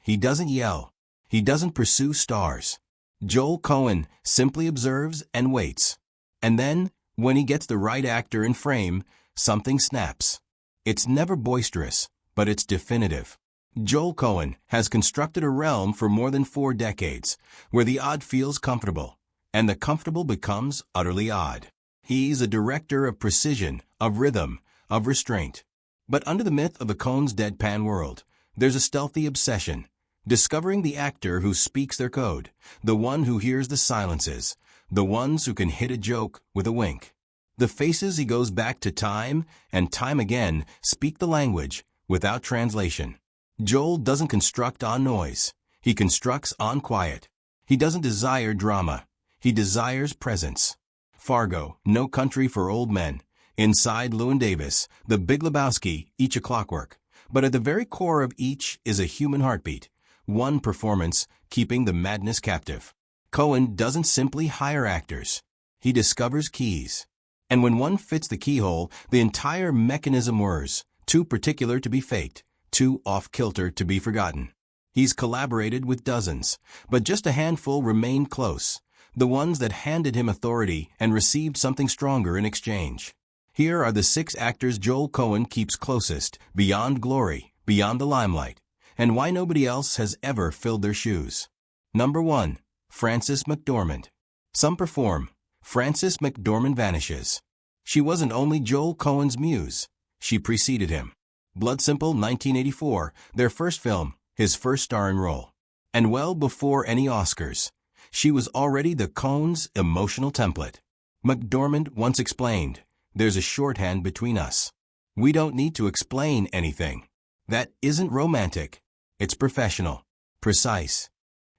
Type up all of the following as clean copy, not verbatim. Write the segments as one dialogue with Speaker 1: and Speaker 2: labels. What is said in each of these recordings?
Speaker 1: He doesn't yell. He doesn't pursue stars. Joel Coen simply observes and waits. And then, when he gets the right actor in frame, something snaps. It's never boisterous, but it's definitive. Joel Coen has constructed a realm for more than 4 decades, where the odd feels comfortable, and the comfortable becomes utterly odd. He's a director of precision, of rhythm, of restraint. But under the myth of the Coen's deadpan world, there's a stealthy obsession, discovering the actor who speaks their code, the one who hears the silences, the ones who can hit a joke with a wink. The faces he goes back to time and time again speak the language without translation. Joel doesn't construct on noise. He constructs on quiet. He doesn't desire drama. He desires presence. Fargo, No Country for Old Men. Inside Llewyn Davis, The Big Lebowski, each a clockwork. But at the very core of each is a human heartbeat. One performance keeping the madness captive. Coen doesn't simply hire actors. He discovers keys. And when one fits the keyhole, the entire mechanism whirs, too particular to be faked, too off-kilter to be forgotten. He's collaborated with dozens, but just a handful remain close, the ones that handed him authority and received something stronger in exchange. Here are the 6 actors Joel Coen keeps closest, beyond glory, beyond the limelight, and why nobody else has ever filled their shoes. Number 1. Frances McDormand. Some perform. Frances McDormand vanishes. She wasn't only Joel Coen's muse. She preceded him. Blood Simple, 1984, their first film, his first starring role. And well before any Oscars, she was already the Coen's emotional template. McDormand once explained, "There's a shorthand between us. We don't need to explain anything. That isn't romantic. It's professional. Precise."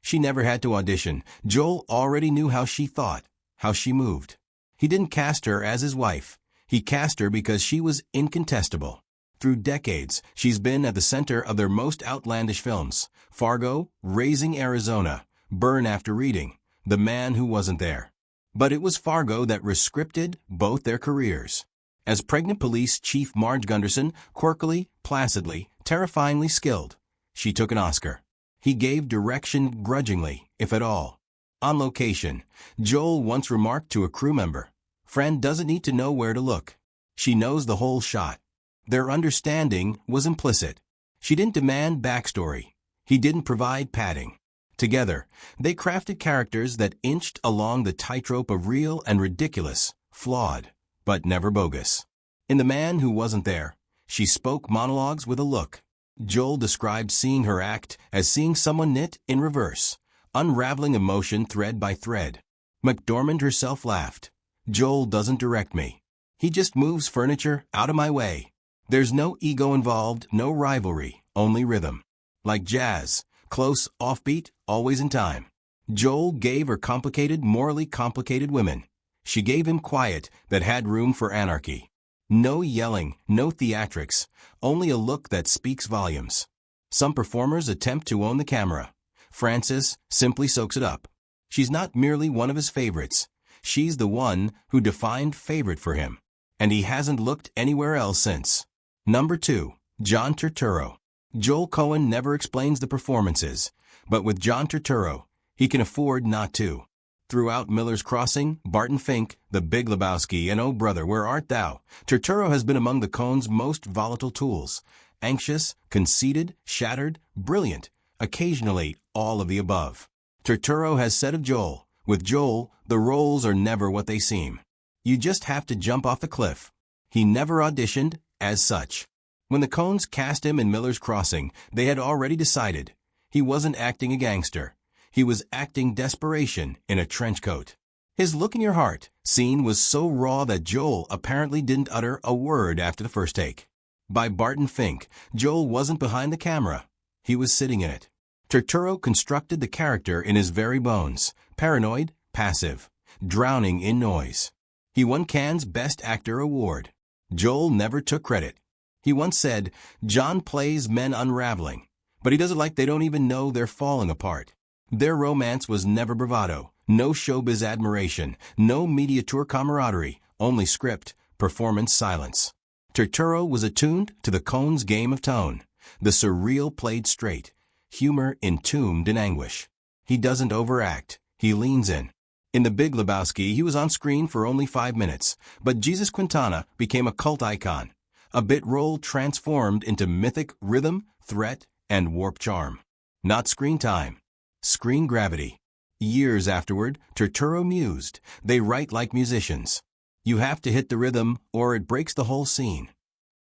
Speaker 1: She never had to audition. Joel already knew how she thought, how she moved. He didn't cast her as his wife. He cast her because she was incontestable. Through decades, she's been at the center of their most outlandish films: Fargo, Raising Arizona, Burn After Reading, The Man Who Wasn't There. But it was Fargo that rescripted both their careers. As pregnant police chief Marge Gunderson, quirkily, placidly, terrifyingly skilled, she took an Oscar. He gave direction grudgingly, if at all. On location, Joel once remarked to a crew member, "Fran doesn't need to know where to look. She knows the whole shot." Their understanding was implicit. She didn't demand backstory. He didn't provide padding. Together, they crafted characters that inched along the tightrope of real and ridiculous, flawed, but never bogus. In The Man Who Wasn't There, she spoke monologues with a look. Joel described seeing her act as seeing someone knit in reverse, unraveling emotion thread by thread. McDormand herself laughed. "Joel doesn't direct me. He just moves furniture out of my way. There's no ego involved, no rivalry, only rhythm. Like jazz, close, offbeat, always in time." Joel gave her complicated, morally complicated women. She gave him quiet that had room for anarchy. No yelling, no theatrics, only a look that speaks volumes. Some performers attempt to own the camera. Frances simply soaks it up. She's not merely one of his favorites. She's the one who defined favorite for him. And he hasn't looked anywhere else since. Number 2. John Turturro. Joel Coen never explains the performances, but with John Turturro, he can afford not to. Throughout Miller's Crossing, Barton Fink, The Big Lebowski, and Oh Brother, Where Art Thou?, Turturro has been among the Coen's most volatile tools. Anxious, conceited, shattered, brilliant, occasionally all of the above. Turturro has said of Joel, "With Joel, the roles are never what they seem. You just have to jump off the cliff." He never auditioned as such. When the Coens cast him in Miller's Crossing, they had already decided. He wasn't acting a gangster. He was acting desperation in a trench coat. His Look in Your Heart scene was so raw that Joel apparently didn't utter a word after the first take. By Barton Fink, Joel wasn't behind the camera. He was sitting in it. Turturro constructed the character in his very bones, paranoid, passive, drowning in noise. He won Cannes' Best Actor award. Joel never took credit. He once said, "John plays men unraveling, but he does it like they don't even know they're falling apart." Their romance was never bravado, no showbiz admiration, no media tour camaraderie, only script, performance, silence. Turturro was attuned to the Coen's game of tone. The surreal played straight. humor entombed in anguish. He doesn't overact, he leans in. In The Big Lebowski, he was on screen for only 5 minutes, but Jesus Quintana became a cult icon. A bit role transformed into mythic rhythm, threat, and warp charm. Not screen time. Screen gravity. Years afterward, Turturro mused, "They write like musicians. You have to hit the rhythm, or it breaks the whole scene."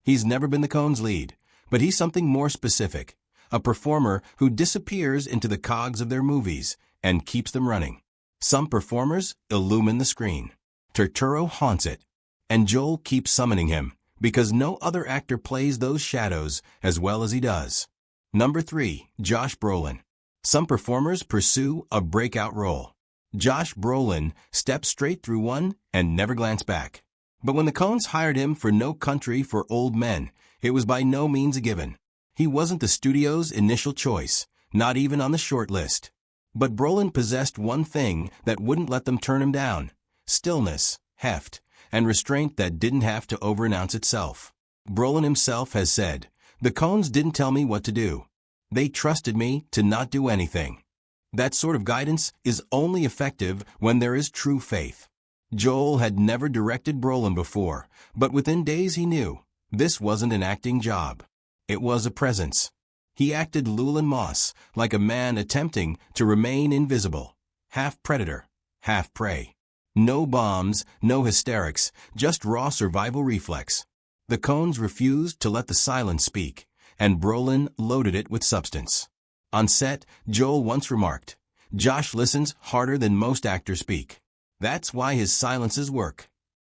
Speaker 1: He's never been the Coen's lead, but he's something more specific. A performer who disappears into the cogs of their movies and keeps them running. Some performers illumine the screen. Turturro haunts it. And Joel keeps summoning him, because no other actor plays those shadows as well as he does. Number 3. Josh Brolin. Some performers pursue a breakout role. Josh Brolin steps straight through one and never glanced back. But when the Coens hired him for No Country for Old Men, it was by no means a given. He wasn't the studio's initial choice, not even on the short list. But Brolin possessed one thing that wouldn't let them turn him down: stillness, heft, and restraint that didn't have to overannounce itself. Brolin himself has said, "The Coens didn't tell me what to do. They trusted me to not do anything." That sort of guidance is only effective when there is true faith. Joel had never directed Brolin before, but within days he knew this wasn't an acting job. It was a presence. He acted Llewellyn Moss, like a man attempting to remain invisible. Half predator, half prey. No bombs, no hysterics, just raw survival reflex. The Coens refused to let the silence speak, and Brolin loaded it with substance. On set, Joel once remarked, "Josh listens harder than most actors speak. That's why his silences work."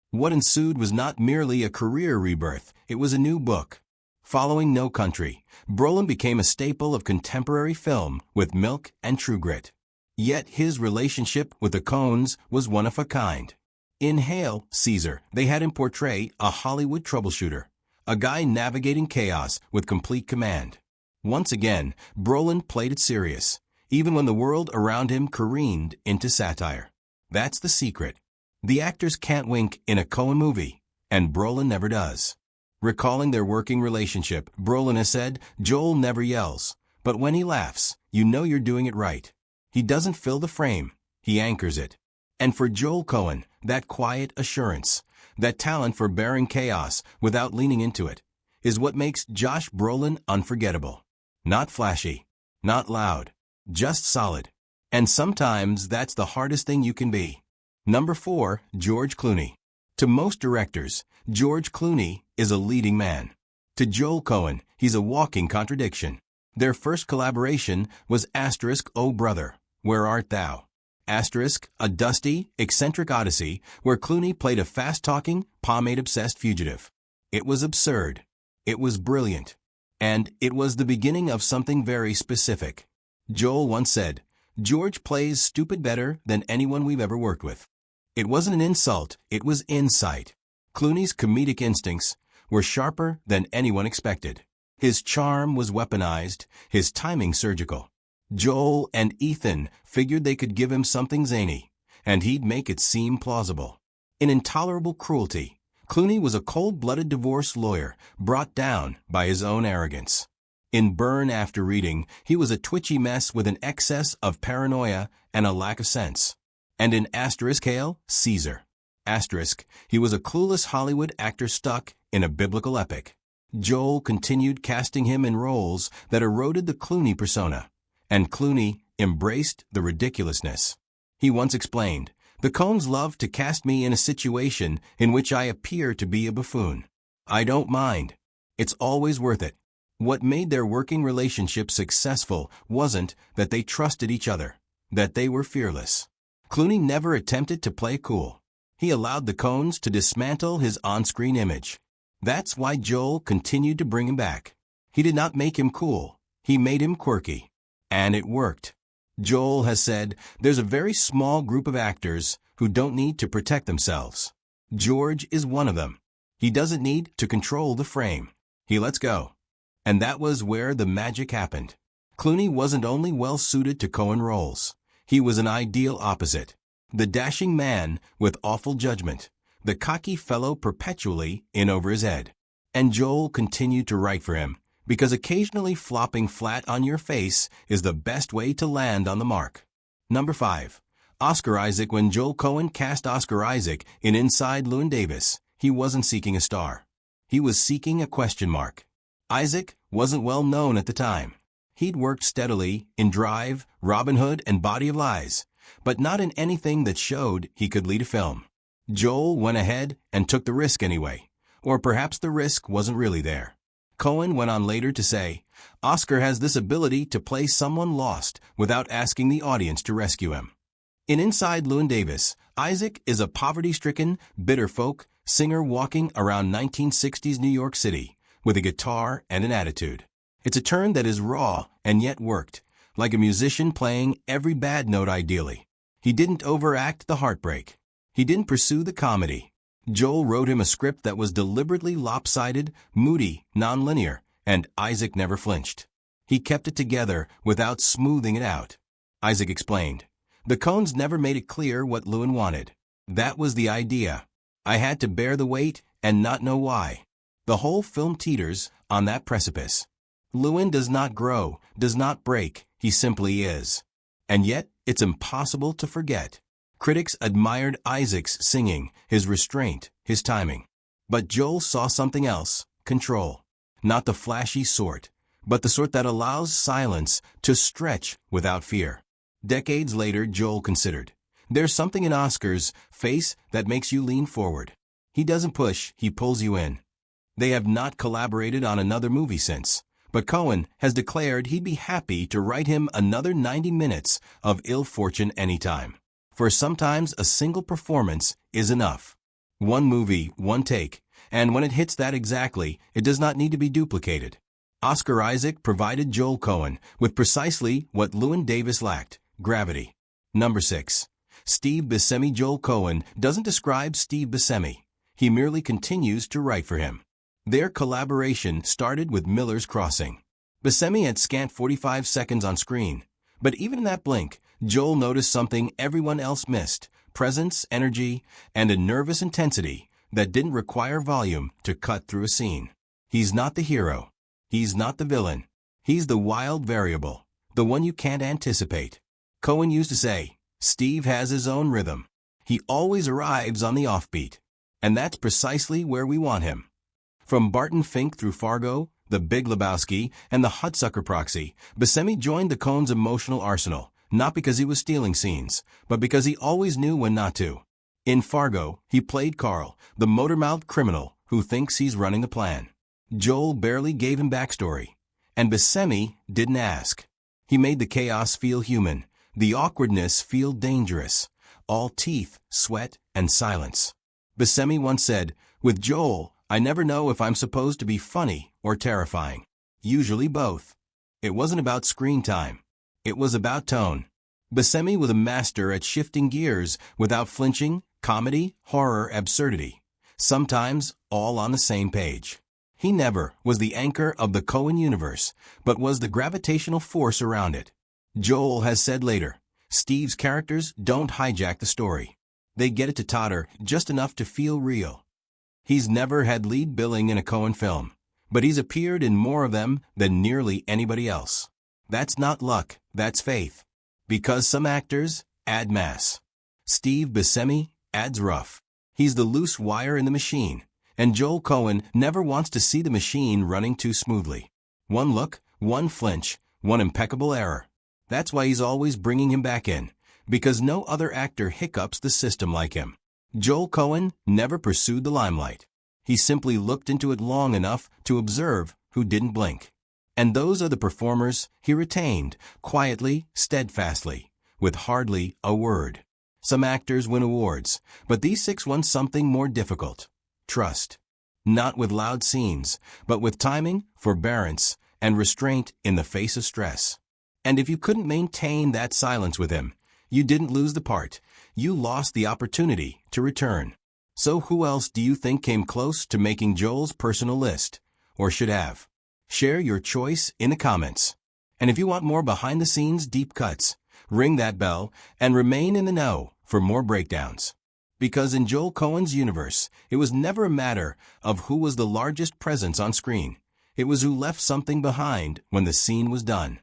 Speaker 1: What ensued was not merely a career rebirth, it was a new book. Following No Country, Brolin became a staple of contemporary film with Milk and True Grit. Yet his relationship with the Coens was one of a kind. In Hail, Caesar, they had him portray a Hollywood troubleshooter, a guy navigating chaos with complete command. Once again, Brolin played it serious, even when the world around him careened into satire. That's the secret. The actors can't wink in a Coen movie, and Brolin never does. Recalling their working relationship, Brolin has said, "Joel never yells, but when he laughs, you know you're doing it right. He doesn't fill the frame, he anchors it." And for Joel Coen, that quiet assurance, that talent for bearing chaos without leaning into it, is what makes Josh Brolin unforgettable. Not flashy, not loud, just solid. And sometimes that's the hardest thing you can be. Number 4. George Clooney. To most directors, George Clooney is a leading man. To Joel Coen, he's a walking contradiction. Their first collaboration was *Oh Brother, Where Art Thou? A dusty, eccentric odyssey where Clooney played a fast-talking, pomade-obsessed fugitive. It was absurd. It was brilliant. And it was the beginning of something very specific. Joel once said, "George plays stupid better than anyone we've ever worked with." It wasn't an insult, it was insight. Clooney's comedic instincts were sharper than anyone expected. His charm was weaponized, his timing surgical. Joel and Ethan figured they could give him something zany, and he'd make it seem plausible. In Intolerable Cruelty, Clooney was a cold-blooded divorce lawyer brought down by his own arrogance. In Burn After Reading, he was a twitchy mess with an excess of paranoia and a lack of sense. And in Hail, Caesar, he was a clueless Hollywood actor stuck in a biblical epic. Joel continued casting him in roles that eroded the Clooney persona, and Clooney embraced the ridiculousness. He once explained, "The Coens love to cast me in a situation in which I appear to be a buffoon. I don't mind. It's always worth it." What made their working relationship successful wasn't that they trusted each other, that they were fearless. Clooney never attempted to play cool. He allowed the Coens to dismantle his on-screen image. That's why Joel continued to bring him back. He did not make him cool, he made him quirky. And it worked. Joel has said, "There's a very small group of actors who don't need to protect themselves. George is one of them. He doesn't need to control the frame. He lets go." And that was where the magic happened. Clooney wasn't only well-suited to Coen roles. He was an ideal opposite. The dashing man with awful judgment. The cocky fellow perpetually in over his head. And Joel continued to write for him, Because occasionally flopping flat on your face is the best way to land on the mark. Number 5. Oscar Isaac. When Joel Coen cast Oscar Isaac in Inside Llewyn Davis, he wasn't seeking a star. He was seeking a question mark. Isaac wasn't well known at the time. He'd worked steadily in Drive, Robin Hood, and Body of Lies, but not in anything that showed he could lead a film. Joel went ahead and took the risk anyway, or perhaps the risk wasn't really there. Coen went on later to say, Oscar has this ability to play someone lost without asking the audience to rescue him. In Inside Llewyn Davis, Isaac is a poverty-stricken, bitter folk singer walking around 1960s New York City with a guitar and an attitude. It's a turn that is raw and yet worked, like a musician playing every bad note ideally. He didn't overact the heartbreak. He didn't pursue the comedy. Joel wrote him a script that was deliberately lopsided, moody, non-linear, and Isaac never flinched. He kept it together without smoothing it out. Isaac explained, "The Coens never made it clear what Llewyn wanted. That was the idea. I had to bear the weight and not know why. The whole film teeters on that precipice. Llewyn does not grow, does not break, he simply is. And yet, it's impossible to forget." Critics admired Isaac's singing, his restraint, his timing. But Joel saw something else, control. Not the flashy sort, but the sort that allows silence to stretch without fear. Decades later, Joel considered, there's something in Oscar's face that makes you lean forward. He doesn't push, he pulls you in. They have not collaborated on another movie since, but Coen has declared he'd be happy to write him another 90 minutes of ill fortune anytime. For sometimes a single performance is enough. One movie, one take, and when it hits that exactly, it does not need to be duplicated. Oscar Isaac provided Joel Coen with precisely what Llewyn Davis lacked, gravity. Number 6. Steve Buscemi. Joel Coen doesn't describe Steve Buscemi. He merely continues to write for him. Their collaboration started with Miller's Crossing. Buscemi had scant 45 seconds on screen, but even in that blink, Joel noticed something everyone else missed, presence, energy, and a nervous intensity that didn't require volume to cut through a scene. He's not the hero. He's not the villain. He's the wild variable, the one you can't anticipate. Coen used to say, Steve has his own rhythm. He always arrives on the offbeat. And that's precisely where we want him. From Barton Fink through Fargo, The Big Lebowski, and The Hudsucker Proxy, Buscemi joined the Coens' emotional arsenal, not because he was stealing scenes, but because he always knew when not to. In Fargo, he played Carl, the motor-mouthed criminal who thinks he's running the plan. Joel barely gave him backstory, and Buscemi didn't ask. He made the chaos feel human, the awkwardness feel dangerous, all teeth, sweat, and silence. Buscemi once said, "With Joel, I never know if I'm supposed to be funny or terrifying. Usually both." It wasn't about screen time. It was about tone. Buscemi was a master at shifting gears without flinching, comedy, horror, absurdity. Sometimes all on the same page. He never was the anchor of the Coen universe, but was the gravitational force around it. Joel has said later, Steve's characters don't hijack the story. They get it to totter just enough to feel real. He's never had lead billing in a Coen film, but he's appeared in more of them than nearly anybody else. That's not luck, that's faith. Because some actors add mass. Steve Buscemi adds rough. He's the loose wire in the machine, and Joel Coen never wants to see the machine running too smoothly. One look, one flinch, one impeccable error. That's why he's always bringing him back in, because no other actor hiccups the system like him. Joel Coen never pursued the limelight. He simply looked into it long enough to observe who didn't blink. And those are the performers he retained, quietly, steadfastly, with hardly a word. Some actors win awards, but these 6 won something more difficult. Trust. Not with loud scenes, but with timing, forbearance, and restraint in the face of stress. And if you couldn't maintain that silence with him, you didn't lose the part. You lost the opportunity to return. So who else do you think came close to making Joel's personal list, or should have? Share your choice in the comments. And if you want more behind-the-scenes deep cuts, ring that bell and remain in the know for more breakdowns. Because in Joel Coen's universe, it was never a matter of who was the largest presence on screen. It was who left something behind when the scene was done.